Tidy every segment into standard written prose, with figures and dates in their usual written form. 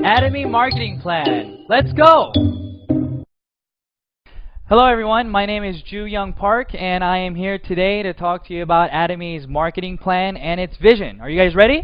Atomy Marketing Plan. Let's go! Hello everyone, my name is Ju Young Park and I am here today to talk to you about Atomy's marketing plan and its vision. Are you guys ready?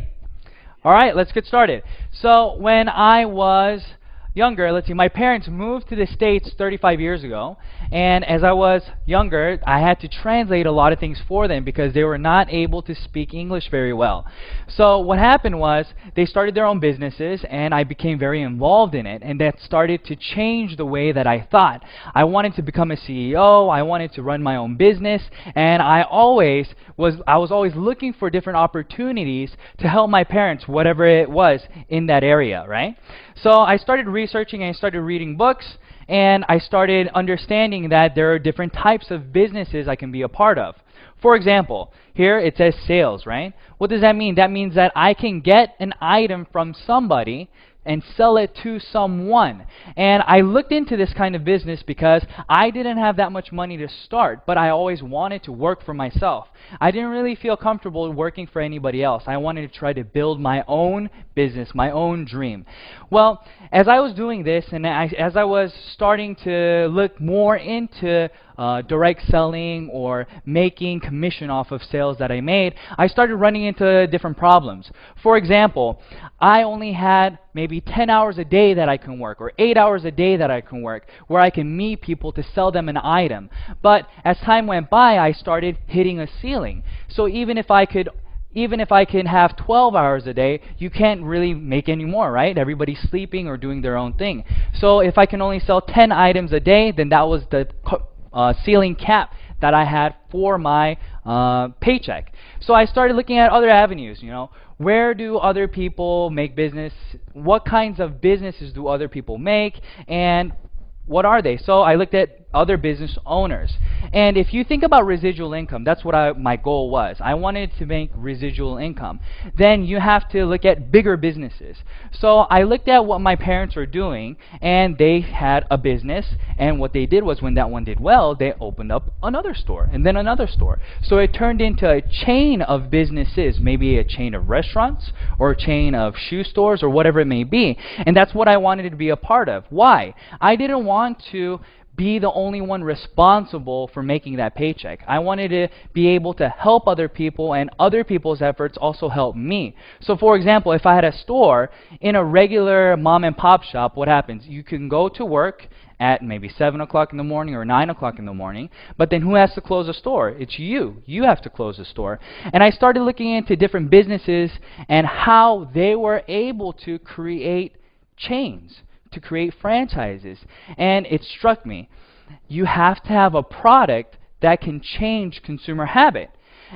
Alright, let's get started. So when I was younger, my parents moved to the States 35 years ago, and as I was younger, I had to translate a lot of things for them because they were not able to speak English very well. So what happened was they started their own businesses and I became very involved in it, and that started to change the way that I thought. I wanted to become a CEO, I wanted to run my own business, and I was always looking for different opportunities to help my parents, whatever it was in that area, right? So I started researching and I started reading books, and I started understanding that there are different types of businesses I can be a part of. For example, here it says sales, right? What does that mean? That means that I can get an item from somebody and sell it to someone. And I looked into this kind of business because I didn't have that much money to start, but I always wanted to work for myself. I didn't really feel comfortable working for anybody else. I wanted to try to build my own business, my own dream. Well, as I was doing this and as I was starting to look more into direct selling or making commission off of sales that I made, I started running into different problems. For example, I only had maybe 10 hours a day that I can work, or 8 hours a day that I can work, where I can meet people to sell them an item. But as time went by, I started hitting a ceiling. So even if I can have 12 hours a day, you can't really make any more, right? Everybody's sleeping or doing their own thing. So if I can only sell 10 items a day, then that was the ceiling cap that I had for my paycheck. So I started looking at other avenues, where do other people make business? What kinds of businesses do other people make? And what are they? So I looked at other business owners. And if you think about residual income, that's what my goal was. I wanted to make residual income. Then you have to look at bigger businesses. So I looked at what my parents were doing, and they had a business, and what they did was when that one did well, they opened up another store and then another store. So it turned into a chain of businesses, maybe a chain of restaurants or a chain of shoe stores or whatever it may be. And that's what I wanted to be a part of. Why? I didn't want to be the only one responsible for making that paycheck. I wanted to be able to help other people, and other people's efforts also help me. So for example, if I had a store in a regular mom and pop shop, what happens? You can go to work at maybe 7 o'clock in the morning or 9 o'clock in the morning, but then who has to close the store? It's you. You have to close the store. And I started looking into different businesses and how they were able to create chains, to create franchises. And it struck me, you have to have a product that can change consumer habit.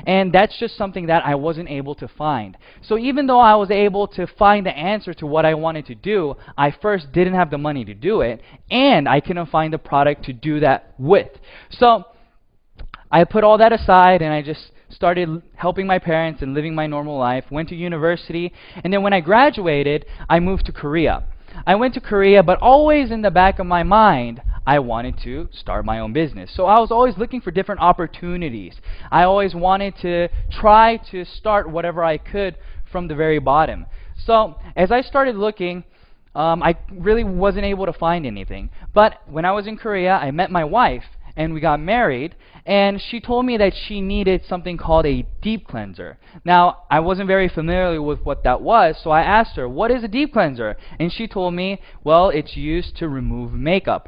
And that's just something that I wasn't able to find. So even though I was able to find the answer to what I wanted to do, I first didn't have the money to do it, and I couldn't find the product to do that with. So I put all that aside and I just started helping my parents and living my normal life, went to university, and then when I graduated, I moved to Korea. I went to Korea, but always in the back of my mind, I wanted to start my own business. So I was always looking for different opportunities. I always wanted to try to start whatever I could from the very bottom. So as I started looking, I really wasn't able to find anything. But when I was in Korea, I met my wife, and we got married, and she told me that she needed something called a deep cleanser. Now, I wasn't very familiar with what that was, so I asked her, what is a deep cleanser? And she told me, well, it's used to remove makeup,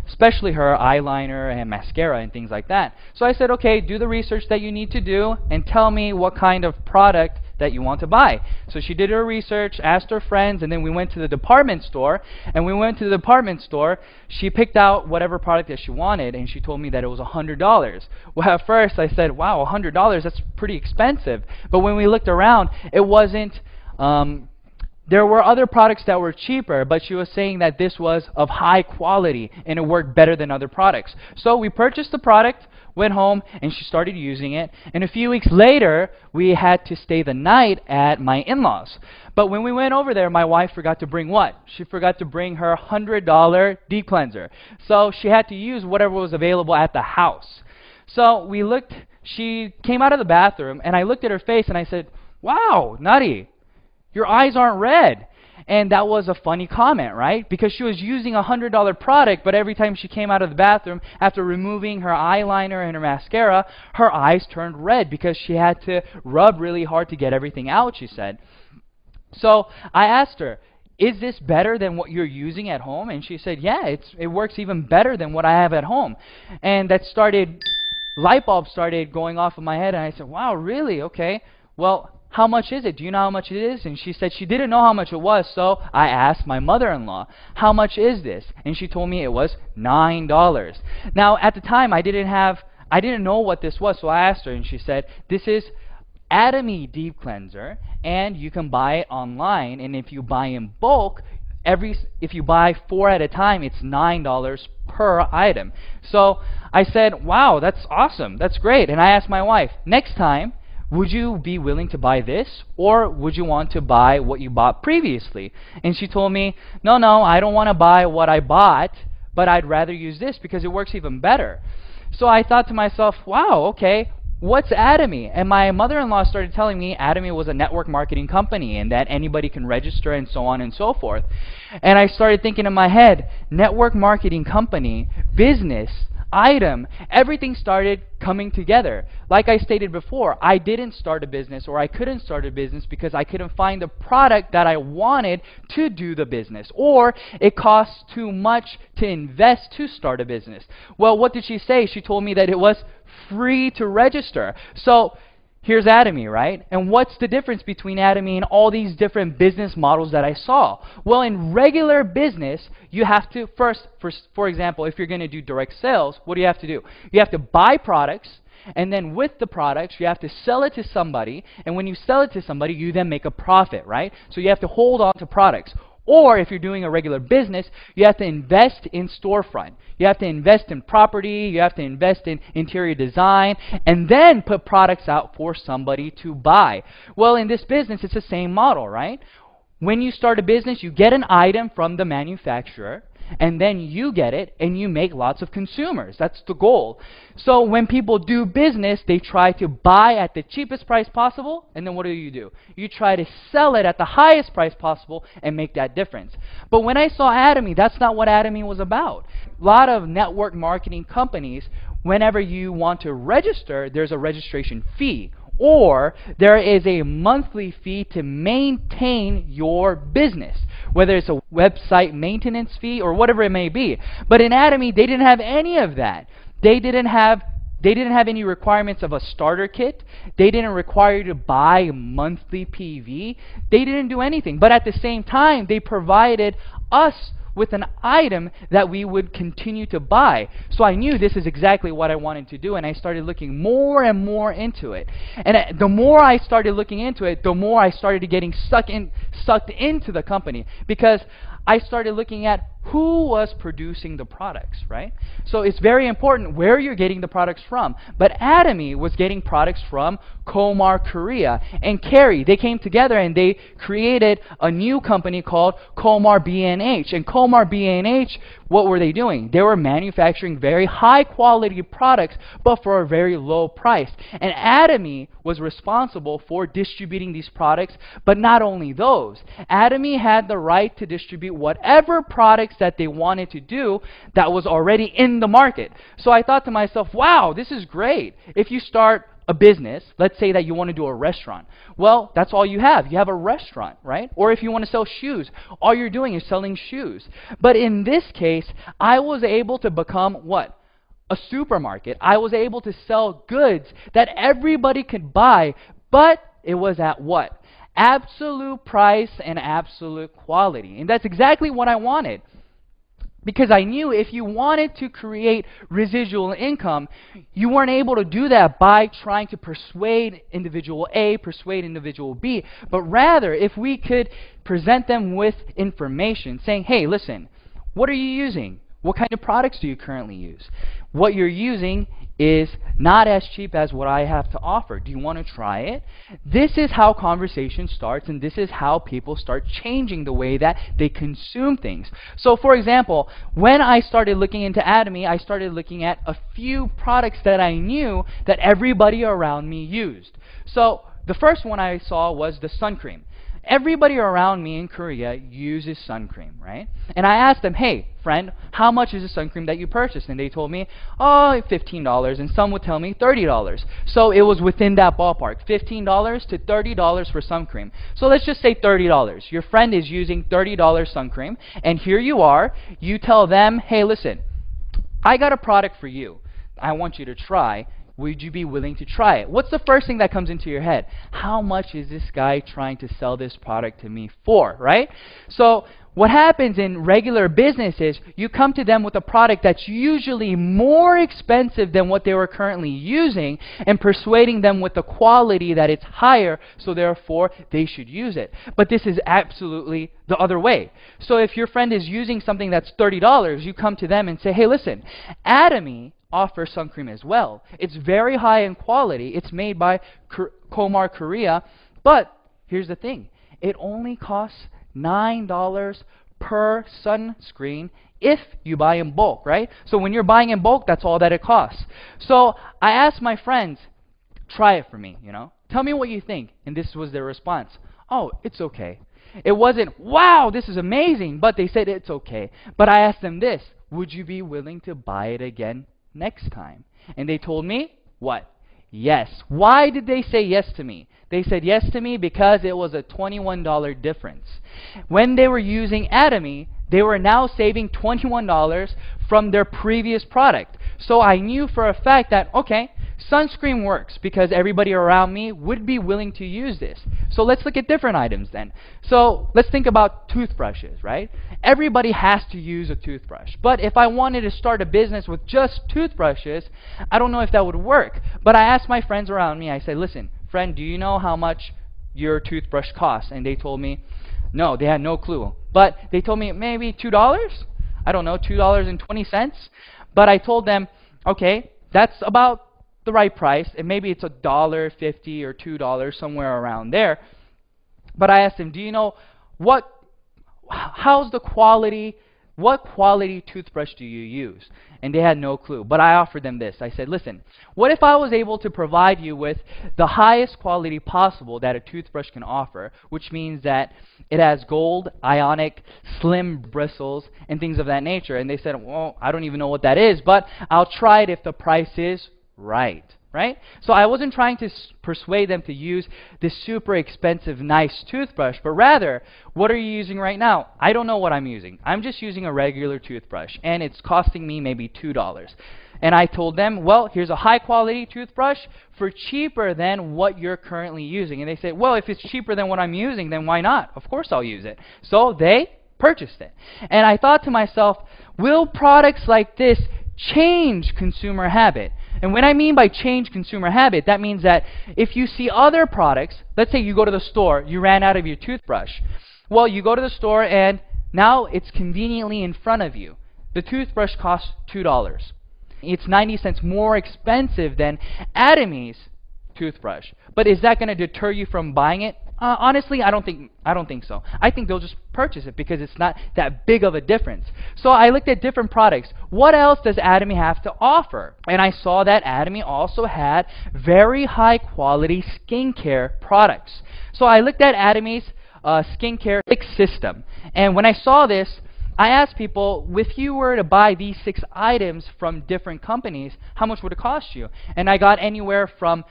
especially her eyeliner and mascara and things like that. So I said, okay, do the research that you need to do and tell me what kind of product that you want to buy. So she did her research, asked her friends, and then we went to the department store. And when we went to the department store, she picked out whatever product that she wanted, and she told me that it was $100. Well, at first I said, wow, $100, that's pretty expensive. But when we looked around, it wasn't, there were other products that were cheaper, but she was saying that this was of high quality and it worked better than other products. So we purchased the product, went home, and she started using it. And a few weeks later, we had to stay the night at my in-laws. But when we went over there, my wife forgot to bring what? She forgot to bring her $100 deep cleanser. So she had to use whatever was available at the house. So we looked, she came out of the bathroom, and I looked at her face, and I said, wow, Nutty, your eyes aren't red. And that was a funny comment, right? Because she was using a $100 product, but every time she came out of the bathroom after removing her eyeliner and her mascara, her eyes turned red because she had to rub really hard to get everything out, she said. So I asked her, is this better than what you're using at home? And she said, yeah, it works even better than what I have at home. And that light bulb started going off in my head, and I said, wow, really? Okay. Well, how much is it? Do you know how much it is? And she said she didn't know how much it was, so I asked my mother-in-law, how much is this? And she told me it was $9. Now, at the time, I didn't know what this was, so I asked her, and she said, this is Atomy Deep Cleanser, and you can buy it online, and if you buy in bulk, if you buy 4 at a time, it's $9 per item. So I said, wow, that's awesome, that's great. And I asked my wife, next time, would you be willing to buy this, or would you want to buy what you bought previously? And she told me, no, I don't want to buy what I bought, but I'd rather use this because it works even better. So I thought to myself, wow, okay, what's Atomy? And my mother-in-law started telling me Atomy was a network marketing company and that anybody can register and so on and so forth. And I started thinking in my head, network marketing company, business, item, everything started coming together. Like I stated before, I didn't start a business, or I couldn't start a business because I couldn't find the product that I wanted to do the business, or it costs too much to invest to start a business. Well, what did she say? She told me that it was free to register. So here's Atomy, right? And what's the difference between Atomy and all these different business models that I saw? Well, in regular business, you have to first, for example, if you're going to do direct sales, what do you have to do? You have to buy products, and then with the products, you have to sell it to somebody, and when you sell it to somebody, you then make a profit, right? So you have to hold on to products. Or if you're doing a regular business, you have to invest in storefront. You have to invest in property, you have to invest in interior design, and then put products out for somebody to buy. Well, in this business, it's the same model, right? When you start a business, you get an item from the manufacturer, and then you get it, and you make lots of consumers. That's the goal. So when people do business, they try to buy at the cheapest price possible, and then what do? You try to sell it at the highest price possible and make that difference. But when I saw Atomy, that's not what Atomy was about. A lot of network marketing companies, whenever you want to register, there's a registration fee, or there is a monthly fee to maintain your business, whether it's a website maintenance fee or whatever it may be. But in Atomy, they didn't have any of that. They didn't have any requirements of a starter kit. They didn't require you to buy monthly PV. They didn't do anything. But at the same time, they provided us with an item that we would continue to buy. So I knew this is exactly what I wanted to do, and I started looking more and more into it. And the more I started looking into it, the more I started getting sucked into the company, because I started looking at who was producing the products, right? So it's very important where you're getting the products from. But Atomy was getting products from Korea and Kerry. They came together and they created a new company called B&H. And B&H, what were they doing? They were manufacturing very high quality products, but for a very low price. And Atomy was responsible for distributing these products, but not only those. Atomy had the right to distribute whatever products that they wanted to do that was already in the market. So I thought to myself, wow, this is great. If you start a business, let's say that you want to do a restaurant. Well, that's all you have. You have a restaurant, right? Or if you want to sell shoes, all you're doing is selling shoes. But in this case, I was able to become what? A supermarket. I was able to sell goods that everybody could buy, but it was at what? Absolute price and absolute quality. And that's exactly what I wanted. Because I knew if you wanted to create residual income, you weren't able to do that by trying to persuade individual A, persuade individual B, but rather if we could present them with information saying, hey, listen, what are you using? What kind of products do you currently use? What you're using is not as cheap as what I have to offer. Do you want to try it? This is how conversation starts, and this is how people start changing the way that they consume things. So for example, when I started looking into Atomy, I started looking at a few products that I knew that everybody around me used. So the first one I saw was the sun cream. Everybody around me in Korea uses sun cream, right? And I asked them, hey, friend, how much is the sun cream that you purchased? And they told me, oh, $15. And some would tell me $30. So it was within that ballpark, $15 to $30 for sun cream. So let's just say $30. Your friend is using $30 sun cream, and here you are. You tell them, hey, listen, I got a product for you. I want you to try. Would you be willing to try it? What's the first thing that comes into your head? How much is this guy trying to sell this product to me for, right? So what happens in regular business is you come to them with a product that's usually more expensive than what they were currently using and persuading them with the quality that it's higher, so therefore they should use it. But this is absolutely the other way. So if your friend is using something that's $30, you come to them and say, hey, listen, Atomy offers sun cream as well. It's very high in quality. It's made by Komar Korea. But here's the thing. It only costs $9 per sunscreen if you buy in bulk, right? So when you're buying in bulk, that's all that it costs. So I asked my friends, try it for me, Tell me what you think. And this was their response. Oh, it's okay. It wasn't, wow, this is amazing, but they said it's okay. But I asked them this, would you be willing to buy it again next time? And they told me, what? Yes. Why did they say yes to me? They said yes to me because it was a $21 difference. When they were using Atomy, they were now saving $21 from their previous product. So I knew for a fact that, okay, sunscreen works because everybody around me would be willing to use this. So let's look at different items then. So let's think about toothbrushes, right? Everybody has to use a toothbrush. But if I wanted to start a business with just toothbrushes, I don't know if that would work. But I asked my friends around me, I said, listen, friend, do you know how much your toothbrush costs? And they told me, no, they had no clue. But they told me maybe $2? I don't know, $2.20. But I told them, okay, that's about the right price, and maybe it's $1.50 or $2, somewhere around there. But I asked them, do you know how's the quality, what quality toothbrush do you use? And they had no clue. But I offered them this. I said, listen, what if I was able to provide you with the highest quality possible that a toothbrush can offer, which means that it has gold, ionic, slim bristles, and things of that nature? And they said, well, I don't even know what that is, but I'll try it if the price is right. So I wasn't trying to persuade them to use this super expensive, nice toothbrush, but rather, what are you using right now? I don't know what I'm using. I'm just using a regular toothbrush, and it's costing me maybe $2. And I told them, well, here's a high-quality toothbrush for cheaper than what you're currently using. And they said, well, if it's cheaper than what I'm using, then why not? Of course I'll use it. So they purchased it. And I thought to myself, will products like this change consumer habit? And when I mean by change consumer habit, that means that if you see other products, let's say you go to the store, you ran out of your toothbrush. Well, you go to the store and now it's conveniently in front of you. The toothbrush costs $2. It's 90 cents more expensive than Atomy's toothbrush. But is that going to deter you from buying it? Honestly, I don't think so. I think they'll just purchase it because it's not that big of a difference. So I looked at different products. What else does Atomy have to offer? And I saw that Atomy also had very high quality skincare products. So I looked at Atomy's skincare system. And when I saw this, I asked people, if you were to buy these 6 items from different companies, how much would it cost you? And I got anywhere from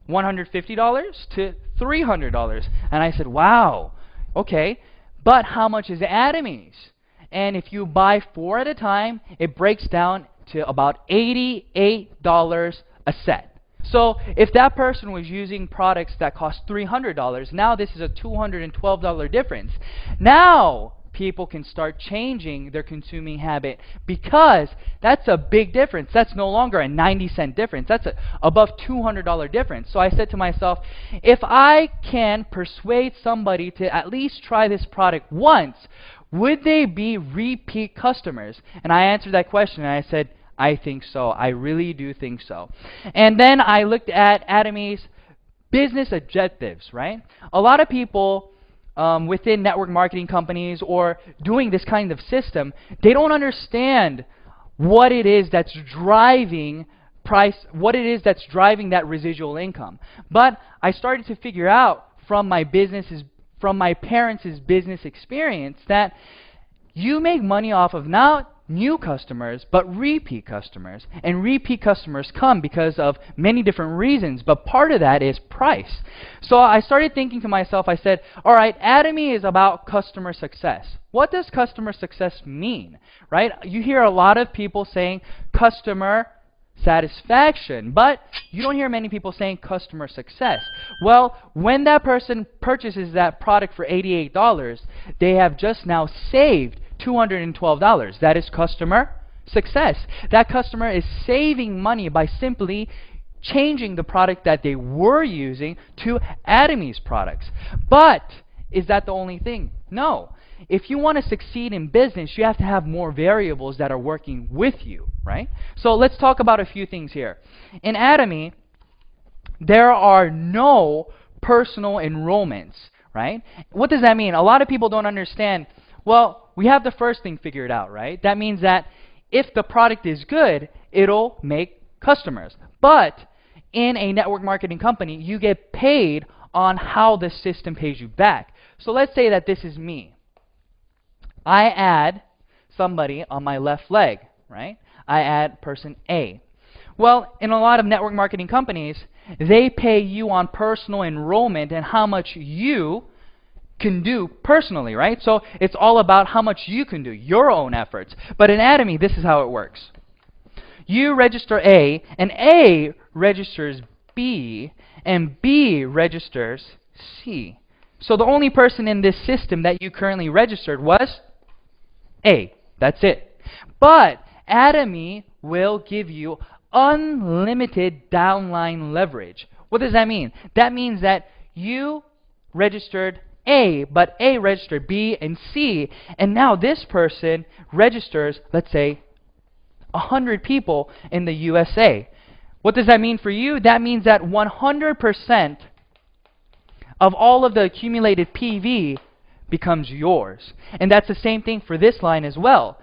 $150 to $300. And I said, wow, okay, but how much is Atomy's? And if you buy 4 at a time, it breaks down to about $88 a set. So if that person was using products that cost $300, now this is a $212 difference. Now people can start changing their consuming habit because that's a big difference. That's no longer a 90-cent difference. That's above $200 difference. So I said to myself, if I can persuade somebody to at least try this product once, would they be repeat customers? And I answered that question and I said, I think so. I really do think so. And then I looked at Atomy's business objectives, right? A lot of people within network marketing companies or doing this kind of system, they don't understand what it is that's driving that residual income. But I started to figure out from my business's from my parents' business experience that you make money off of not new customers, but repeat customers. And repeat customers come because of many different reasons, but part of that is price. So I started thinking to myself, I said, all right, Atomy is about customer success. What does customer success mean, right? You hear a lot of people saying customer satisfaction, but you don't hear many people saying customer success. Well, when that person purchases that product for $88, they have just now saved $212. That is customer success. That customer is saving money by simply changing the product that they were using to Atomy's products. But is that the only thing? No. If you want to succeed in business, you have to have more variables that are working with you, right? So let's talk about a few things here. In Atomy, there are no personal enrollments, right? What does that mean? A lot of people don't understand. Well, we have the first thing figured out, right? That means that if the product is good, it'll make customers. But in a network marketing company, you get paid on how the system pays you back. So let's say that this is me. I add somebody on my left leg, right? I add person A. Well, in a lot of network marketing companies, they pay you on personal enrollment and how much you can do personally, right? So it's all about how much you can do, your own efforts. But in Atomy, this is how it works. You register A, and A registers B, and B registers C. So the only person in this system that you currently registered was A. That's it. But Atomy will give you unlimited downline leverage. What does that mean? That means that you registered A, but A registered B and C, and now this person registers, let's say, 100 people in the USA. What does that mean for you? That means that 100% of all of the accumulated PV becomes yours. And that's the same thing for this line as well.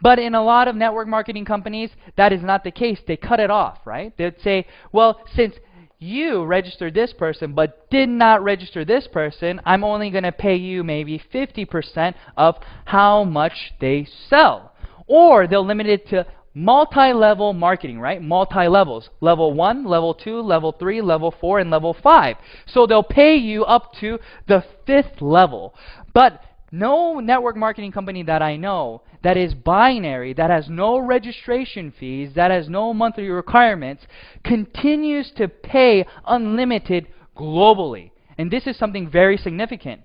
But in a lot of network marketing companies, that is not the case. They cut it off, right? They'd say, well, since you registered this person but did not register this person, I'm only going to pay you maybe 50% of how much they sell. Or they'll limit it to multi-level marketing, right? Multi-levels. Level 1, level 2, level 3, level 4, and level 5. So they'll pay you up to the 5th level. But no network marketing company that I know that is binary, that has no registration fees, that has no monthly requirements, continues to pay unlimited globally. And this is something very significant.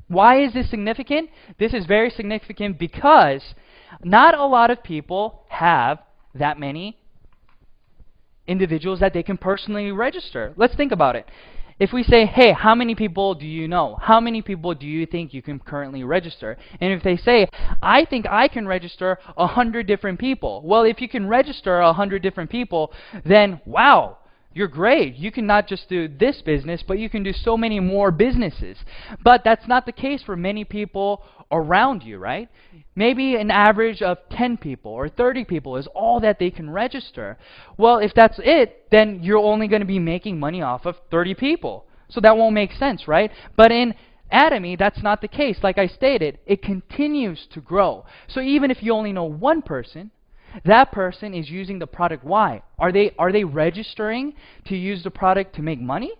Why is this significant? This is very significant because not a lot of people have that many individuals that they can personally register. Let's think about it. If we say, hey, how many people do you know? How many people do you think you can currently register? And if they say, I think I can register 100 different people. Well, if you can register 100 different people, then wow, you're great. You can not just do this business, but you can do so many more businesses. But that's not the case for many people around you, right? Maybe an average of 10 people or 30 people is all that they can register. Well, if that's it, then you're only going to be making money off of 30 people. So that won't make sense, right? But in Atomy, that's not the case. Like I stated, it continues to grow. So even if you only know one person, that person is using the product. Why? Are they registering to use the product to make money?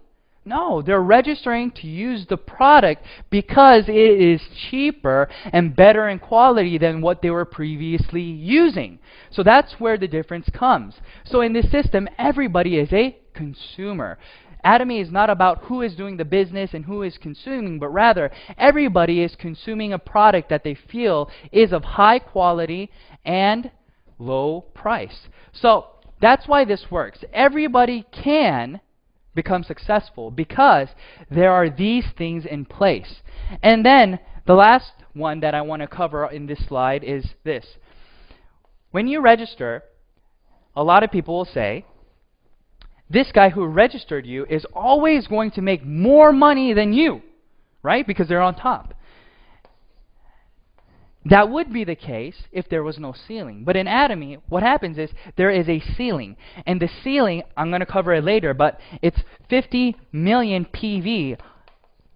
No, they're registering to use the product because it is cheaper and better in quality than what they were previously using. So that's where the difference comes. So in this system, everybody is a consumer. Atomy is not about who is doing the business and who is consuming, but rather everybody is consuming a product that they feel is of high quality and low price. So that's why this works. Everybody can become successful because there are these things in place. And then the last one that I want to cover in this slide is this. When you register, a lot of people will say, this guy who registered you is always going to make more money than you, right? Because they're on top. That would be the case if there was no ceiling. But in Atomy, what happens is there is a ceiling. And the ceiling, I'm going to cover it later, but it's 50 million PV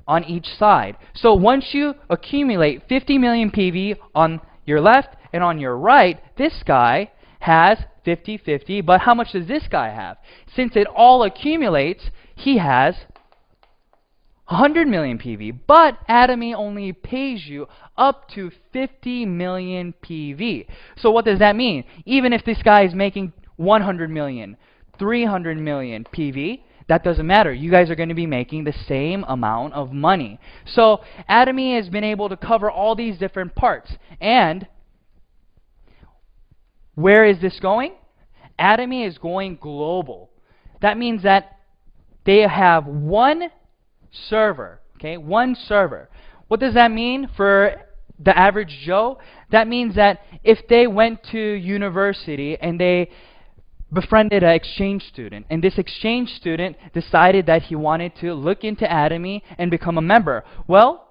on each side. So once you accumulate 50 million PV on your left and on your right, this guy has 50-50, but how much does this guy have? Since it all accumulates, he has 100 million PV, but Atomy only pays you up to 50 million PV. So what does that mean? Even if this guy is making 100 million, 300 million PV, that doesn't matter. You guys are going to be making the same amount of money. So Atomy has been able to cover all these different parts. And where is this going? Atomy is going global. That means that they have one server, okay? One server. What does that mean for the average Joe? That means that if they went to university and they befriended an exchange student, and this exchange student decided that he wanted to look into Atomy and become a member. Well,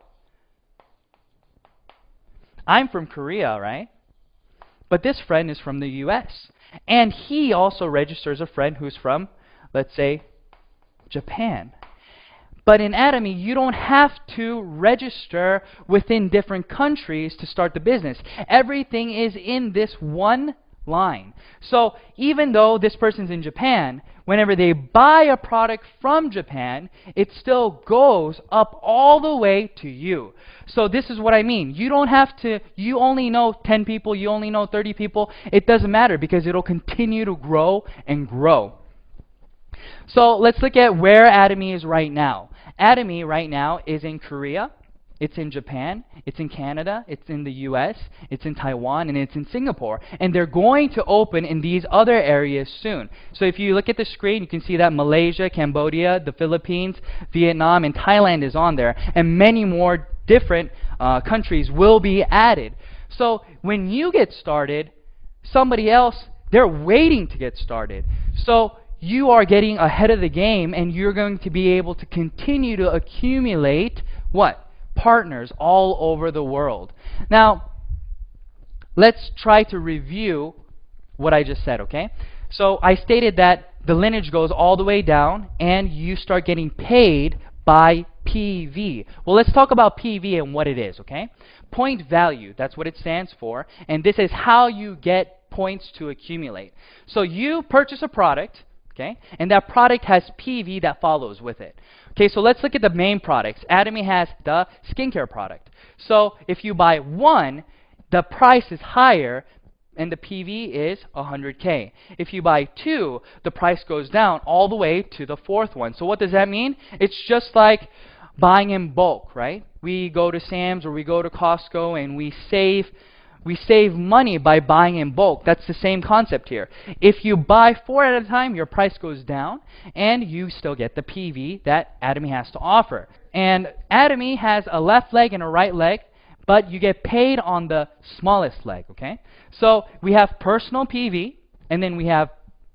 I'm from Korea, right? But this friend is from the US. And he also registers a friend who's from, let's say, Japan. But in Atomy, you don't have to register within different countries to start the business. Everything is in this one line. So even though this person's in Japan, whenever they buy a product from Japan, it still goes up all the way to you. So this is what I mean. You don't have to, you only know 10 people, you only know 30 people. It doesn't matter because it'll continue to grow and grow. So let's look at where Atomy is right now. Atomy right now is in Korea. It's in Japan, it's in Canada, it's in the US, it's in Taiwan, and it's in Singapore. And they're going to open in these other areas soon. So if you look at the screen, you can see that Malaysia, Cambodia, the Philippines, Vietnam, and Thailand is on there. And many more different countries will be added. So when you get started, somebody else, they're waiting to get started. So you are getting ahead of the game, and you're going to be able to continue to accumulate what? Partners all over the world. Now, let's try to review what I just said, okay? So I stated that the lineage goes all the way down and you start getting paid by PV. Well, let's talk about PV and what it is, okay? Point value, that's what it stands for, and this is how you get points to accumulate. So you purchase a product, okay, and that product has PV that follows with it. Okay, so let's look at the main products. Atomy has the skincare product. So if you buy one, the price is higher and the PV is 100K. If you buy two, the price goes down all the way to the fourth one. So what does that mean? It's just like buying in bulk, right? We go to Sam's or we go to Costco and we save money by buying in bulk. That's the same concept here. If you buy 4 at a time, your price goes down, and you still get the PV that Atomy has to offer. And Atomy has a left leg and a right leg, but you get paid on the smallest leg, okay? So we have personal PV, and then we have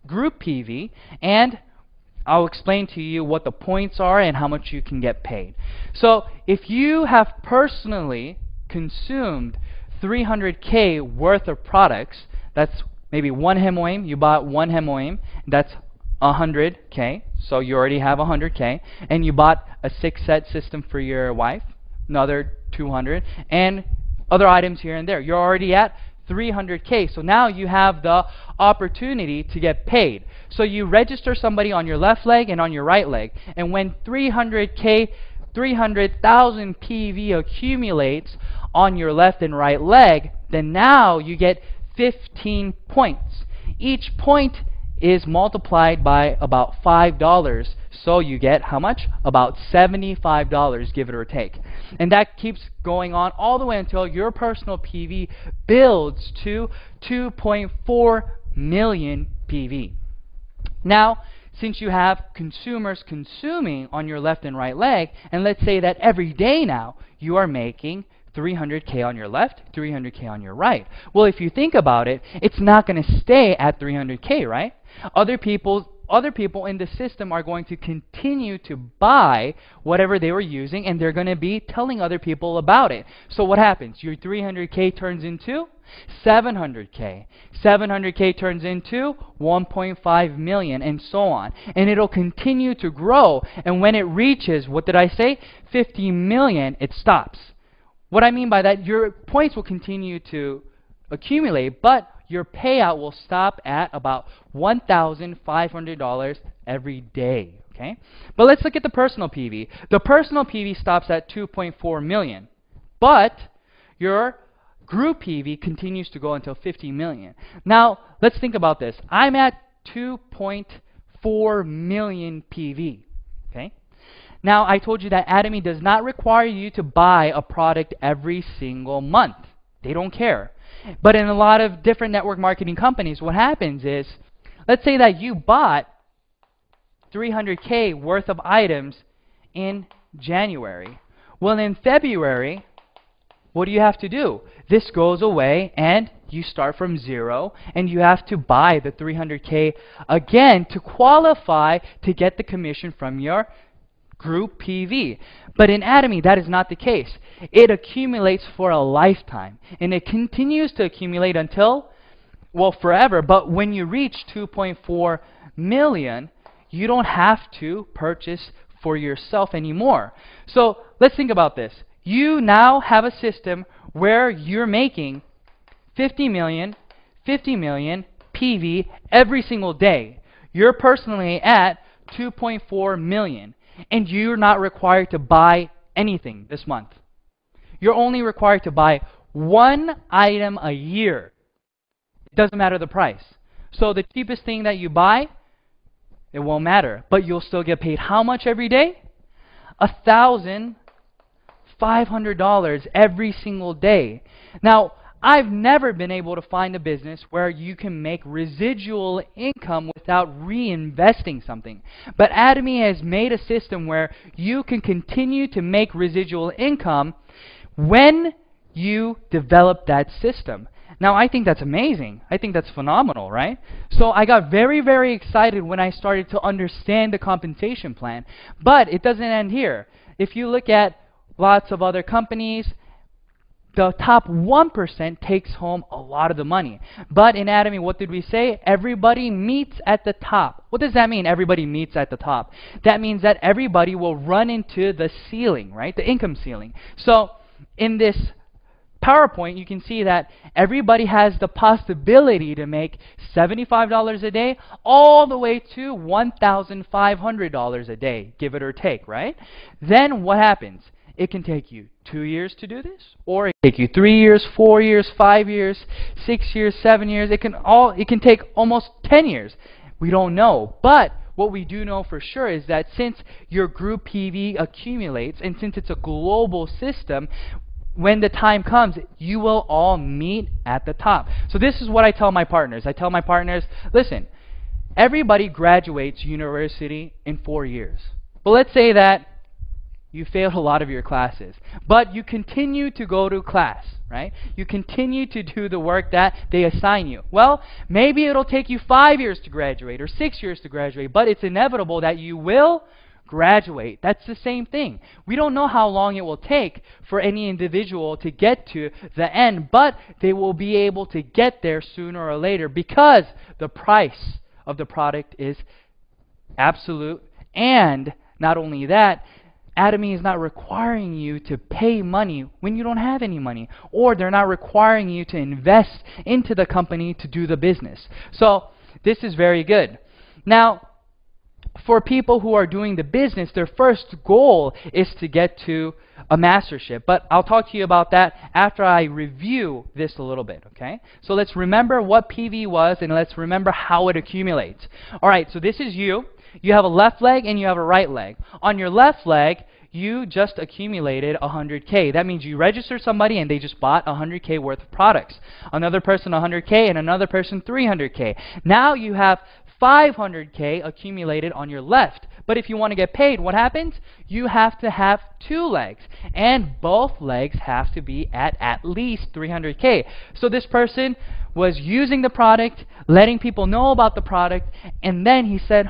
group PV, and I'll explain to you what the points are and how much you can get paid. So if you have personally consumed 300K worth of products, that's maybe one hemoim, you bought one hemoim, that's 100K, so you already have 100K, and you bought a 6-set system for your wife, another 200, and other items here and there. You're already at 300K, so now you have the opportunity to get paid. So you register somebody on your left leg and on your right leg, and when 300K, 300,000 PV accumulates on your left and right leg, then now you get 15 points. Each point is multiplied by about $5, so you get how much? About $75, give it or take. And that keeps going on all the way until your personal PV builds to 2.4 million PV. Now, since you have consumers consuming on your left and right leg, and let's say that every day now you are making 300K on your left, 300K on your right. Well, if you think about it, it's not going to stay at 300K, right? Other people in the system are going to continue to buy whatever they were using, and they're going to be telling other people about it. So what happens? Your 300K turns into 700K. 700K turns into 1.5 million, and so on. And it'll continue to grow. And when it reaches, what did I say? 50 million, it stops. What I mean by that, your points will continue to accumulate, but your payout will stop at about $1,500 every day. Okay? But let's look at the personal PV. The personal PV stops at 2.4 million, but your group PV continues to go until 50 million. Now, let's think about this. I'm at 2.4 million PV. Okay? Now, I told you that Atomy does not require you to buy a product every single month. They don't care. But in a lot of different network marketing companies, what happens is, let's say that you bought 300K worth of items in January. Well, in February, what do you have to do? This goes away and you start from zero and you have to buy the 300K again to qualify to get the commission from your group PV. But in Atomy, that is not the case. It accumulates for a lifetime and it continues to accumulate until, well, forever. But when you reach 2.4 million, you don't have to purchase for yourself anymore. So let's think about this. You now have a system where you're making 50 million PV every single day. You're personally at 2.4 million, and you're not required to buy anything this month. You're only required to buy one item a year. It doesn't matter the price. So the cheapest thing that you buy, it won't matter, but you'll still get paid how much every day? $1,500 every single day. Now, I've never been able to find a business where you can make residual income without reinvesting something. But Atomy has made a system where you can continue to make residual income when you develop that system. Now, I think that's amazing. I think that's phenomenal, right? So I got very, very excited when I started to understand the compensation plan. But it doesn't end here. If you look at lots of other companies, the top 1% takes home a lot of the money. But in Atomy, what did we say? Everybody meets at the top. What does that mean, everybody meets at the top? That means that everybody will run into the ceiling, right? The income ceiling. So in this PowerPoint, you can see that everybody has the possibility to make $75 a day all the way to $1,500 a day, give it or take, right? Then what happens? It can take you 2 years to do this, or it can take you 3 years, 4 years, 5 years, 6 years, 7 years. It can take almost 10 years. We don't know. But what we do know for sure is that since your group PV accumulates, and since it's a global system, when the time comes, you will all meet at the top. So this is what I tell my partners. I tell my partners, listen, everybody graduates university in 4 years. But let's say that you failed a lot of your classes, but you continue to go to class, right? You continue to do the work that they assign you. Well, maybe it'll take you 5 years to graduate or 6 years to graduate, but it's inevitable that you will graduate. That's the same thing. We don't know how long it will take for any individual to get to the end, but they will be able to get there sooner or later because the price of the product is absolute. And not only that, Atomy is not requiring you to pay money when you don't have any money, or they're not requiring you to invest into the company to do the business. So this is very good. Now, for people who are doing the business, their first goal is to get to a mastership. But I'll talk to you about that after I review this a little bit, okay? So let's remember what PV was, and let's remember how it accumulates. All right, so this is you. You have a left leg and you have a right leg. On your left leg, you just accumulated 100K. That means you registered somebody and they just bought 100K worth of products. Another person 100K and another person 300K. Now you have 500K accumulated on your left. But if you want to get paid, what happens? You have to have 2 legs. And both legs have to be at least 300K. So this person was using the product, letting people know about the product, and then he said,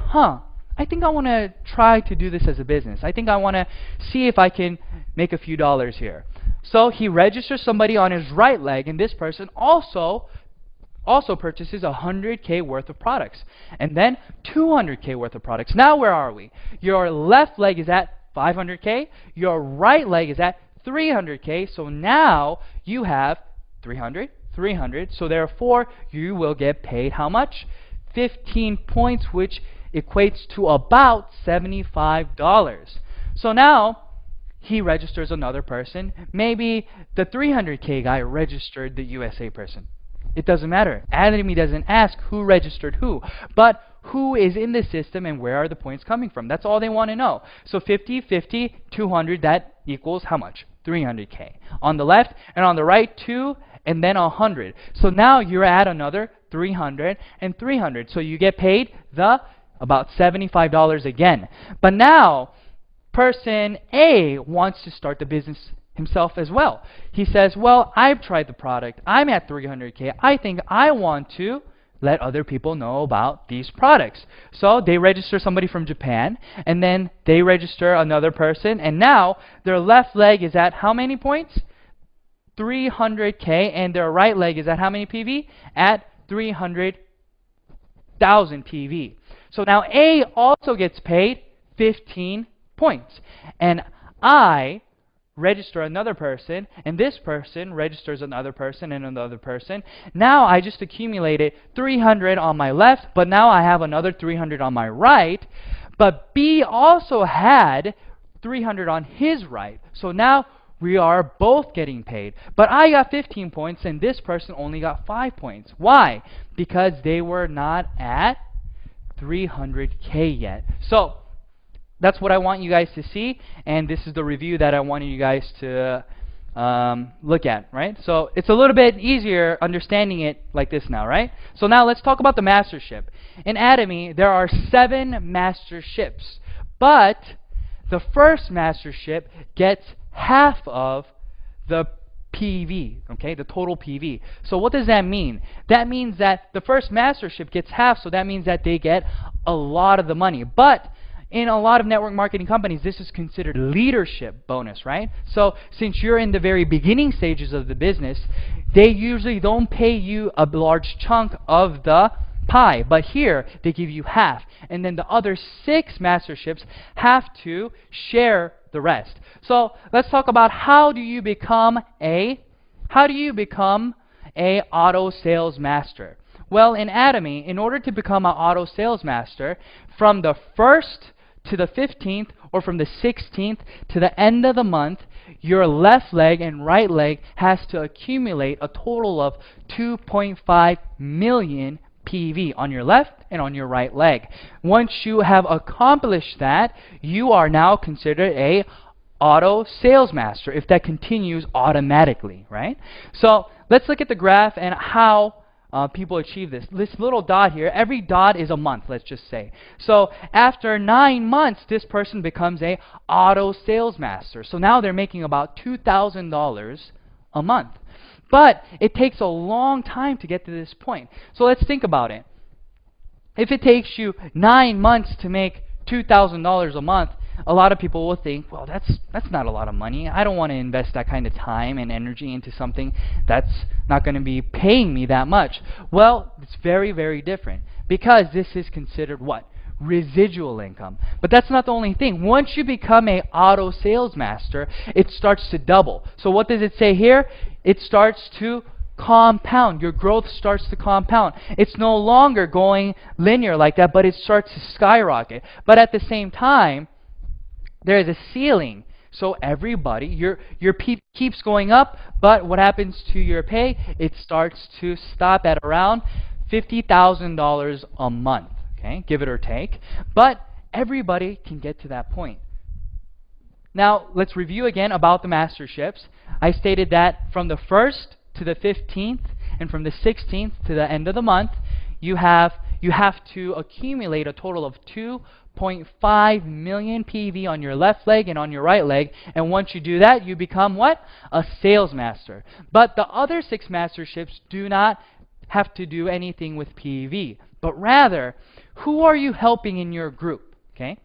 I think I want to try to do this as a business. I think I want to see if I can make a few dollars here. So he registers somebody on his right leg, and this person also purchases 100K worth of products, and then 200K worth of products. Now where are we? Your left leg is at 500K, your right leg is at 300K, so now you have 300, 300, so therefore you will get paid how much? 15 points, which equates to about $75. So now he registers another person. Maybe the 300K guy registered the USA person. It doesn't matter. Atomy doesn't ask who registered who, but who is in the system and where are the points coming from. That's all they want to know. So 50, 50, 200, that equals how much? 300K. On the left and on the right, 2 and then 100. So now you're at another 300 and 300. So you get paid about $75 again. But now person A wants to start the business himself as well. He says, well, I've tried the product. I'm at 300K. I think I want to let other people know about these products. So they register somebody from Japan, and then they register another person, and now their left leg is at how many points? 300K, and their right leg is at how many PV? At 300,000 PV. So now A also gets paid 15 points. And I register another person, and this person registers another person and another person. Now I just accumulated 300 on my left, but now I have another 300 on my right. But B also had 300 on his right. So now we are both getting paid. But I got 15 points, and this person only got 5 points. Why? Because they were not at 300K yet. So that's what I want you guys to see, and this is the review that I wanted you guys to look at, right? So it's a little bit easier understanding it like this now, right? So now let's talk about the mastership. In Atomy, there are 7 masterships, but the first mastership gets half of the PV, okay, the total PV. So what does that mean? That means that the first mastership gets half, so that means that they get a lot of the money. But in a lot of network marketing companies, this is considered leadership bonus, right? So since you're in the very beginning stages of the business, they usually don't pay you a large chunk of the pie. But here, they give you half. And then the other 6 masterships have to share the rest. So let's talk about how do you become a auto sales master? Well, in Atomy, in order to become an auto sales master, from the 1st to the 15th, or from the 16th to the end of the month, your left leg and right leg has to accumulate a total of 2.5 million PV on your left and on your right leg. Once you have accomplished that, you are now considered a auto sales master if that continues automatically, right? So let's look at the graph and how people achieve this. This little dot here, every dot is a month, let's just say. So after 9 months, this person becomes a auto sales master. So now they're making about $2,000 a month. But it takes a long time to get to this point. So let's think about it. If it takes you 9 months to make $2,000 a month, a lot of people will think, well, that's not a lot of money. I don't want to invest that kind of time and energy into something that's not going to be paying me that much. Well, it's very, very different, because this is considered what? Residual income. But that's not the only thing. Once you become a auto sales master, it starts to double. So what does it say here? It starts to compound. Your growth starts to compound. It's no longer going linear like that, but it starts to skyrocket. But at the same time, there is a ceiling. So everybody, your pay keeps going up, but what happens to your pay? It starts to stop at around $50,000 a month, okay, give it or take. But everybody can get to that point. Now, let's review again about the masterships. I stated that from the 1st to the 15th and from the 16th to the end of the month, you have to accumulate a total of 2.5 million PV on your left leg and on your right leg. And once you do that, you become what? A sales master. But the other 6 masterships do not have to do anything with PV, but rather, who are you helping in your group? Okay?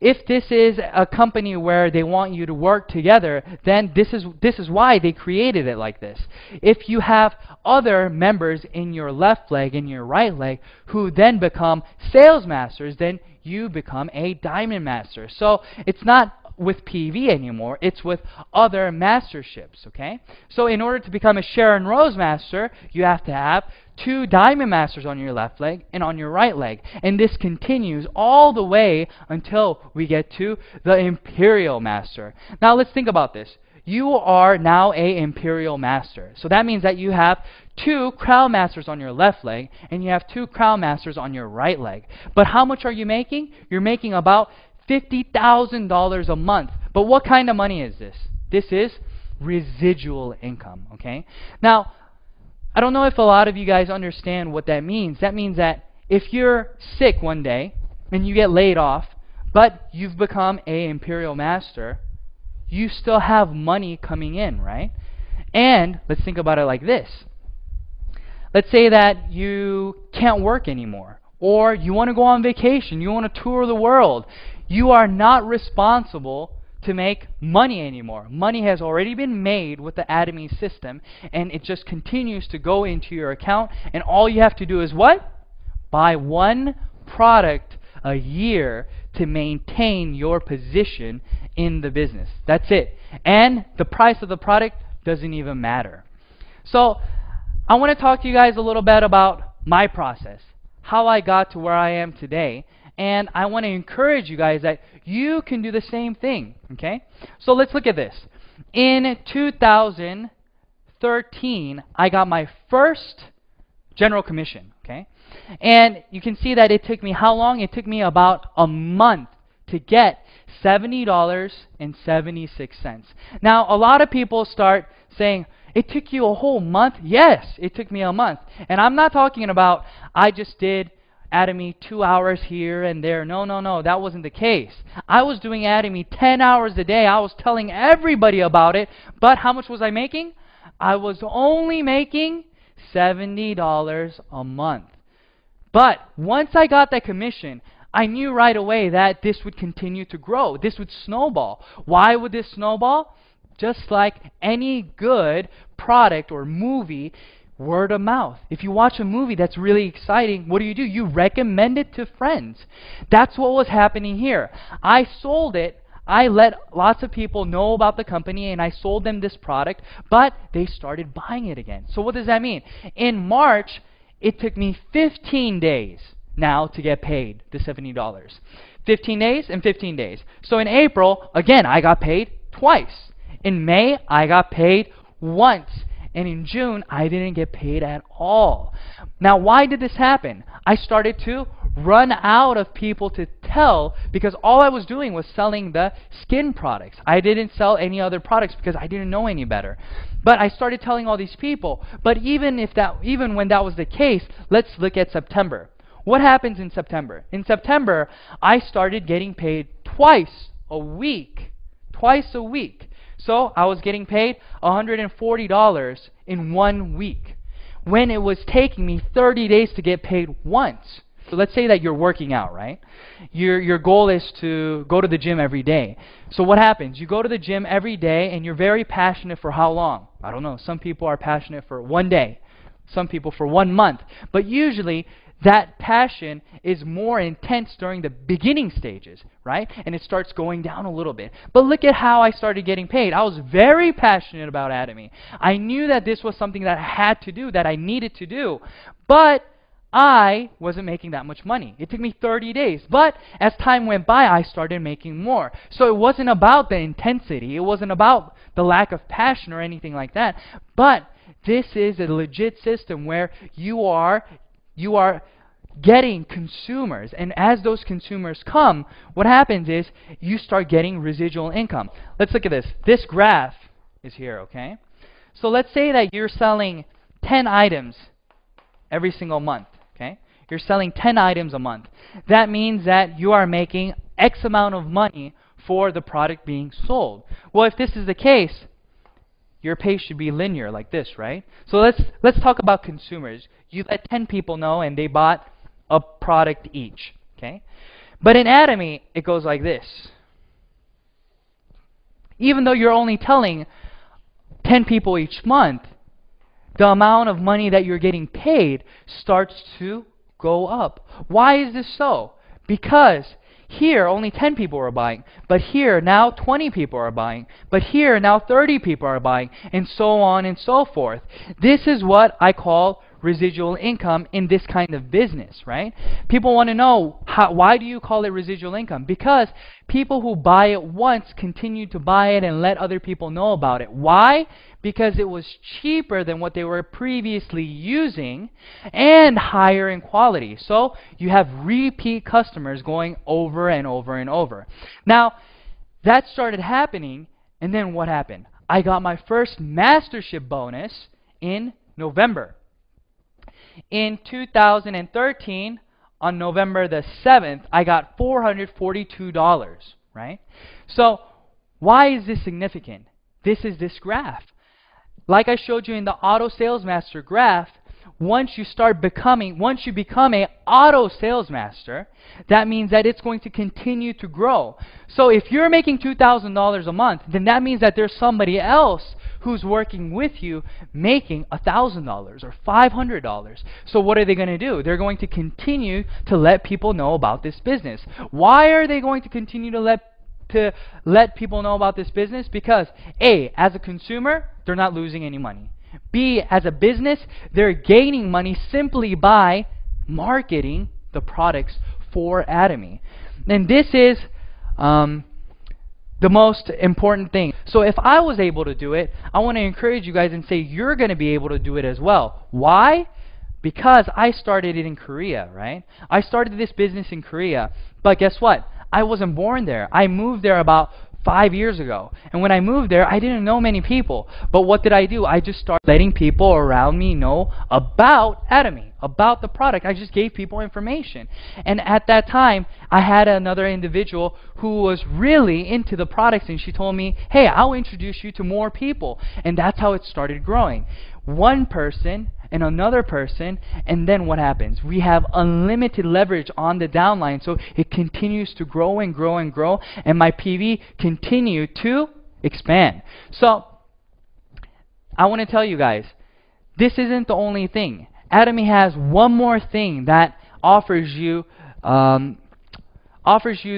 if this is a company where they want you to work together, then this is why they created it like this. If you have other members in your left leg and your right leg who then become sales masters, then you become a diamond master. So it's not with PV anymore, it's with other masterships, okay? So in order to become a Sharon Rose master, you have to have 2 diamond masters on your left leg and on your right leg. And this continues all the way until we get to the imperial master. Now let's think about this. You are now a imperial master. So that means that you have 2 crown masters on your left leg and you have 2 crown masters on your right leg. But how much are you making? You're making about $50,000 a month. But what kind of money is this? This is residual income, okay? Now, I don't know if a lot of you guys understand what that means. That means that if you're sick one day and you get laid off, but you've become a imperial master, you still have money coming in, right? And let's think about it like this. Let's say that you can't work anymore, or you want to go on vacation, you want to tour the world. You are not responsible to make money anymore. Money has already been made with the Atomy system, and it just continues to go into your account, and all you have to do is what? Buy 1 product a year to maintain your position in the business. That's it. And the price of the product doesn't even matter. So I want to talk to you guys a little bit about my process, how I got to where I am today. And I want to encourage you guys that you can do the same thing, okay? So let's look at this. In 2013, I got my first general commission, okay? And you can see that it took me how long? It took me about a month to get $70.76. Now, a lot of people start saying, it took you a whole month? Yes, it took me a month. And I'm not talking about I just did Atomy 2 hours here and there. No, that wasn't the case. I was doing Atomy 10 hours a day. I was telling everybody about it. But how much was I making? I was only making $70 a month. But once I got that commission, I knew right away that this would continue to grow. This would snowball. Why would this snowball? Just like any good product or movie, word of mouth. If you watch a movie that's really exciting, what do? You recommend it to friends. That's what was happening here. I sold it. I let lots of people know about the company and I sold them this product, but they started buying it again. So what does that mean? In March, it took me 15 days now to get paid the $70. 15 days and 15 days. So in April, again, I got paid twice. In May, I got paid once. And in June, I didn't get paid at all. Now, why did this happen? I started to run out of people to tell because all I was doing was selling the skin products. I didn't sell any other products because I didn't know any better. But I started telling all these people. But even when that was the case, let's look at September. What happens in September? In September, I started getting paid twice a week. Twice a week. So I was getting paid $140 in 1 week when it was taking me 30 days to get paid once. So let's say that you're working out, right? Your goal is to go to the gym every day. So what happens? You go to the gym every day and you're very passionate for how long? I don't know. Some people are passionate for 1 day. Some people for 1 month. But usually that passion is more intense during the beginning stages, right? And it starts going down a little bit. But look at how I started getting paid. I was very passionate about Atomy. I knew that this was something that I had to do, that I needed to do. But I wasn't making that much money. It took me 30 days. But as time went by, I started making more. So it wasn't about the intensity. It wasn't about the lack of passion or anything like that. But this is a legit system where you are getting consumers, and as those consumers come, what happens is you start getting residual income. Let's look at this. This graph is here, okay? So let's say that you're selling 10 items every single month, okay? You're selling 10 items a month. That means that you are making X amount of money for the product being sold. Well, if this is the case, your pay should be linear like this, right? So let's talk about consumers. You let 10 people know and they bought a product each, okay? But in Atomy, it goes like this. Even though you're only telling 10 people each month, the amount of money that you're getting paid starts to go up. Why is this so? Because here only 10 people are buying, but here now 20 people are buying, but here now 30 people are buying, and so on and so forth. This is what I call residual income in this kind of business, right? People want to know, why do you call it residual income? Because people who buy it once continue to buy it and let other people know about it. Why? Because it was cheaper than what they were previously using and higher in quality. So you have repeat customers going over and over and over. Now, that started happening, and then what happened? I got my first mastership bonus in November. In 2013, on November the 7th, I got $442, right? So why is this significant? This is this graph. Like I showed you in the auto sales master graph, once you become a auto sales master, that means that it's going to continue to grow. So if you're making $2,000 a month, then that means that there's somebody else who's working with you making $1,000 or $500. So what are they going to do? They're going to continue to let people know about this business. Why are they going to continue to let people know about this business? Because A, as a consumer, they're not losing any money. B, as a business, they're gaining money simply by marketing the products for Atomy. And this is the most important thing. So if I was able to do it, I want to encourage you guys and say you're going to be able to do it as well. Why? Because I started it in Korea, right? I started this business in Korea, but guess what? I wasn't born there. I moved there about 5 years ago. And when I moved there, I didn't know many people. But what did I do? I just started letting people around me know about Atomy, about the product. I just gave people information. And at that time, I had another individual who was really into the products, and she told me, hey, I'll introduce you to more people. And that's how it started growing. One person and another person, and then what happens? We have unlimited leverage on the downline, so it continues to grow and grow and grow, and my PV continue to expand. So I want to tell you guys, this isn't the only thing. Atomy has one more thing that offers you the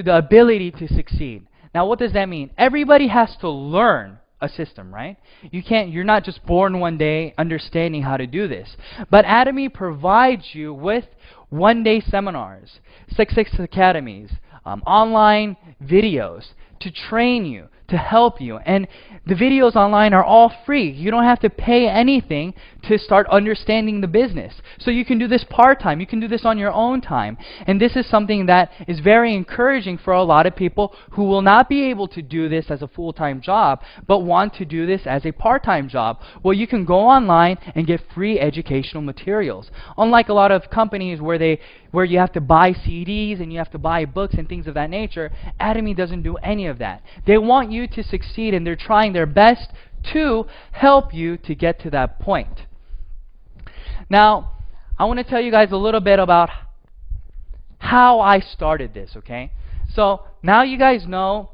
ability to succeed. Now, what does that mean? Everybody has to learn a system, right? You're not just born one day understanding how to do this. But Atomy provides you with one-day seminars, 6 academies, online videos to train you, to help you. And the videos online are all free. You don't have to pay anything to start understanding the business. So you can do this part-time. You can do this on your own time. And this is something that is very encouraging for a lot of people who will not be able to do this as a full-time job, but want to do this as a part-time job. Well, you can go online and get free educational materials. Unlike a lot of companies where you have to buy CDs and you have to buy books and things of that nature, Atomy doesn't do any of that. They want you to succeed, and they're trying their best to help you to get to that point. Now, I want to tell you guys a little bit about how I started this, okay? So now you guys know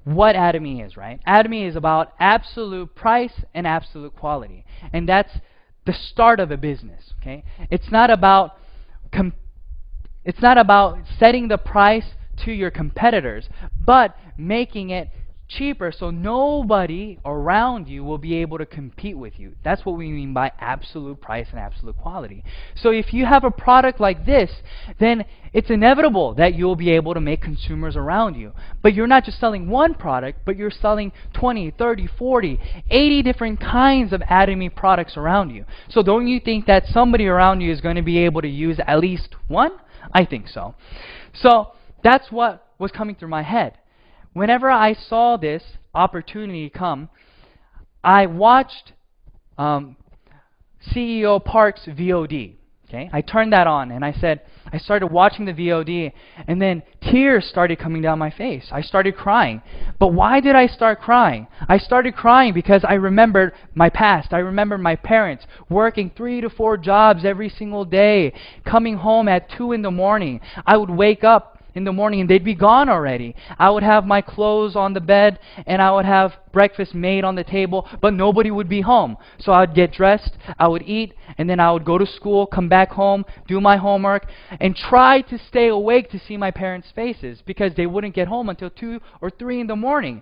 what Atomy is, right? Atomy is about absolute price and absolute quality. And that's the start of a business, okay? It's not about setting the price to your competitors, but making it cheaper so nobody around you will be able to compete with you. That's what we mean by absolute price and absolute quality. So if you have a product like this, then it's inevitable that you'll be able to make consumers around you. But you're not just selling one product, but you're selling 20, 30, 40, 80 different kinds of Atomy products around you. So don't you think that somebody around you is going to be able to use at least one? I think so. So that's what was coming through my head. Whenever I saw this opportunity come, I watched CEO Park's VOD. Okay, I turned that on and I started watching the VOD, and then tears started coming down my face. I started crying. But why did I start crying? I started crying because I remembered my past. I remembered my parents working 3 to 4 jobs every single day, coming home at 2 in the morning. I would wake up in the morning and they'd be gone already. I would have my clothes on the bed and I would have breakfast made on the table, but nobody would be home. So I would get dressed, I would eat, and then I would go to school, come back home, do my homework, and try to stay awake to see my parents' faces because they wouldn't get home until 2 or 3 in the morning.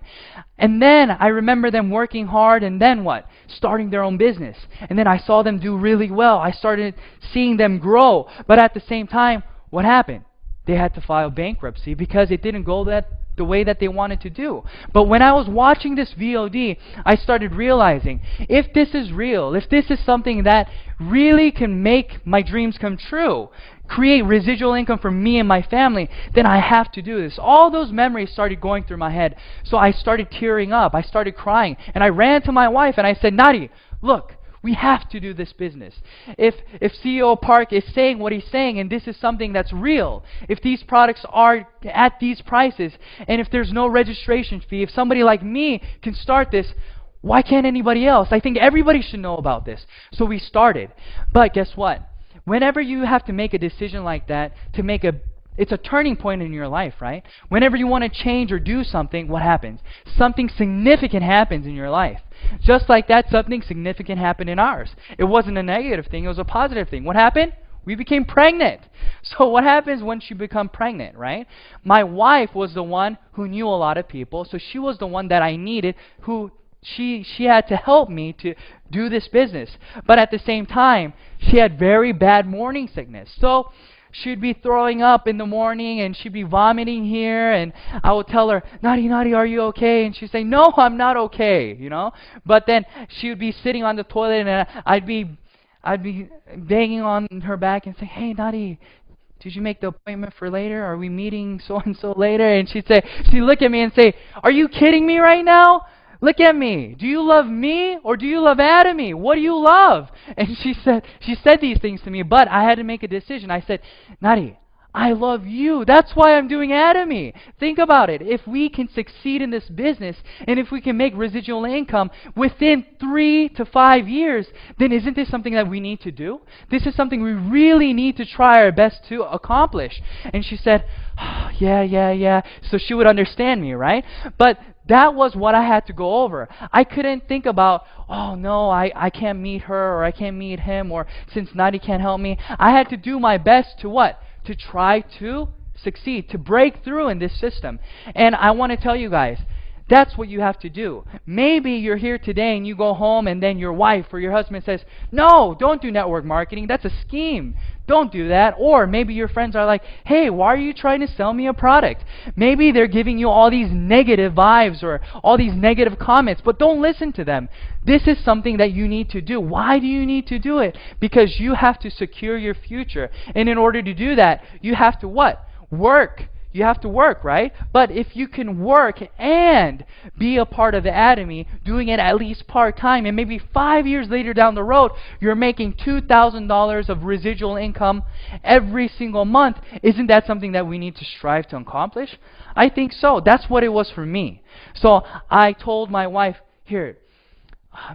And then I remember them working hard, and then what? Starting their own business. And then I saw them do really well. I started seeing them grow. But at the same time, what happened? They had to file bankruptcy because it didn't go the way that they wanted to do. But when I was watching this VOD, I started realizing, if this is real, if this is something that really can make my dreams come true, create residual income for me and my family, then I have to do this. All those memories started going through my head. So I started tearing up. I started crying. And I ran to my wife and I said, Nadi, look, we have to do this business. If CEO Park is saying what he's saying, and this is something that's real, if these products are at these prices, and if there's no registration fee, if somebody like me can start this, why can't anybody else? I think everybody should know about this. So we started. But guess what? Whenever you have to make a decision like that, it's a turning point in your life, right? Whenever you want to change or do something, what happens? Something significant happens in your life. Just like that, something significant happened in ours. It wasn't a negative thing, it was a positive thing. What happened? We became pregnant. So what happens once you become pregnant, right? My wife was the one who knew a lot of people, so she was the one that I needed, who she had to help me to do this business. But at the same time, she had very bad morning sickness. So she'd be throwing up in the morning and she'd be vomiting here, and I would tell her, Nadi, are you okay? And she'd say, no, I'm not okay, you know. But then she would be sitting on the toilet and I'd be banging on her back and say, hey, Nadi, did you make the appointment for later? Are we meeting so-and-so later? And she'd look at me and say, are you kidding me right now? Look at me. Do you love me or do you love Atomy? What do you love? And she said these things to me, but I had to make a decision. I said, Nadi, I love you. That's why I'm doing Atomy. Think about it. If we can succeed in this business and if we can make residual income within 3 to 5 years, then isn't this something that we need to do? This is something we really need to try our best to accomplish. And she said, oh, yeah. So she would understand me, right? But that was what I had to go over. I couldn't think about, oh no, I can't meet her or I can't meet him, or since Nadi can't help me. I had to do my best to what? To try to succeed, to break through in this system. And I want to tell you guys, that's what you have to do. Maybe you're here today and you go home and then your wife or your husband says, no, don't do network marketing. That's a scheme. Don't do that. Or maybe your friends are like, hey, why are you trying to sell me a product? Maybe they're giving you all these negative vibes or all these negative comments, but don't listen to them. This is something that you need to do. Why do you need to do it? Because you have to secure your future. And in order to do that, you have to what? Work. You have to work, right? But if you can work and be a part of the Atomy, doing it at least part-time, and maybe 5 years later down the road, you're making $2,000 of residual income every single month, isn't that something that we need to strive to accomplish? I think so. That's what it was for me. So I told my wife, here,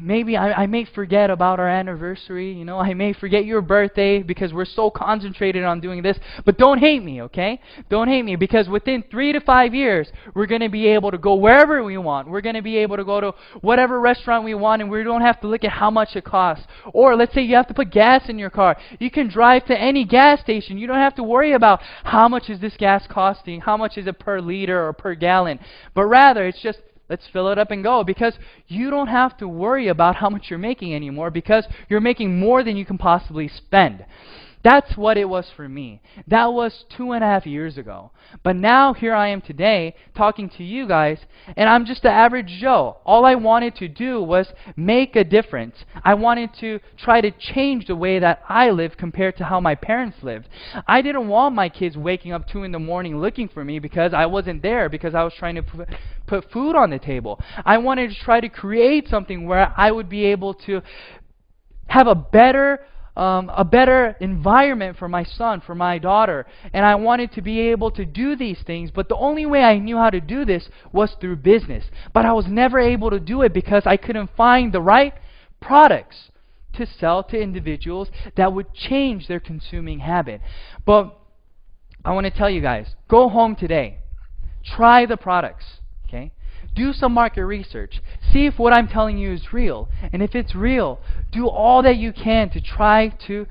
maybe I may forget about our anniversary, you know, I may forget your birthday because we're so concentrated on doing this, but don't hate me, okay? Don't hate me, because within 3 to 5 years, we're going to be able to go wherever we want. We're going to be able to go to whatever restaurant we want, and we don't have to look at how much it costs. Or let's say you have to put gas in your car. You can drive to any gas station. You don't have to worry about how much is this gas costing, how much is it per liter or per gallon, but rather it's just, let's fill it up and go, because you don't have to worry about how much you're making anymore, because you're making more than you can possibly spend. That's what it was for me. That was 2.5 years ago. But now here I am today talking to you guys, and I'm just the average Joe. All I wanted to do was make a difference. I wanted to try to change the way that I live compared to how my parents lived. I didn't want my kids waking up 2 in the morning looking for me because I wasn't there, because I was trying to put food on the table. I wanted to try to create something where I would be able to have a better a better environment for my son, for my daughter. And I wanted to be able to do these things, but the only way I knew how to do this was through business. But I was never able to do it because I couldn't find the right products to sell to individuals that would change their consuming habit. But I want to tell you guys, go home today. Try the products, okay? Do some market research. See if what I'm telling you is real. And if it's real, do all that you can to try to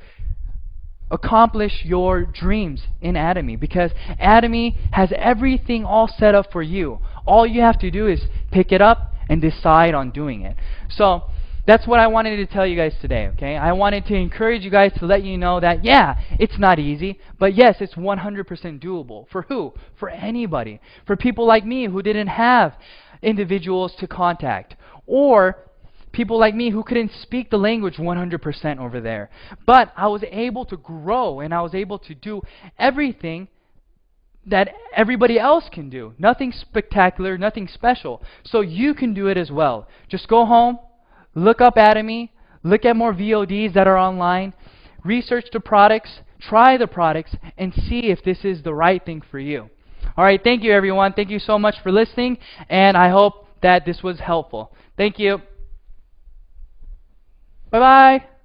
accomplish your dreams in Atomy, because Atomy has everything all set up for you. All you have to do is pick it up and decide on doing it. So that's what I wanted to tell you guys today, okay? I wanted to encourage you guys to let you know that, yeah, it's not easy, but yes, it's 100% doable. For who? For anybody. For people like me who didn't have individuals to contact, or people like me who couldn't speak the language 100% over there. But I was able to grow, and I was able to do everything that everybody else can do. Nothing spectacular, nothing special. So you can do it as well. Just go home, look up Atomy, look at more VODs that are online, research the products, try the products, and see if this is the right thing for you. All right, thank you, everyone. Thank you so much for listening, and I hope that this was helpful. Thank you. Bye-bye.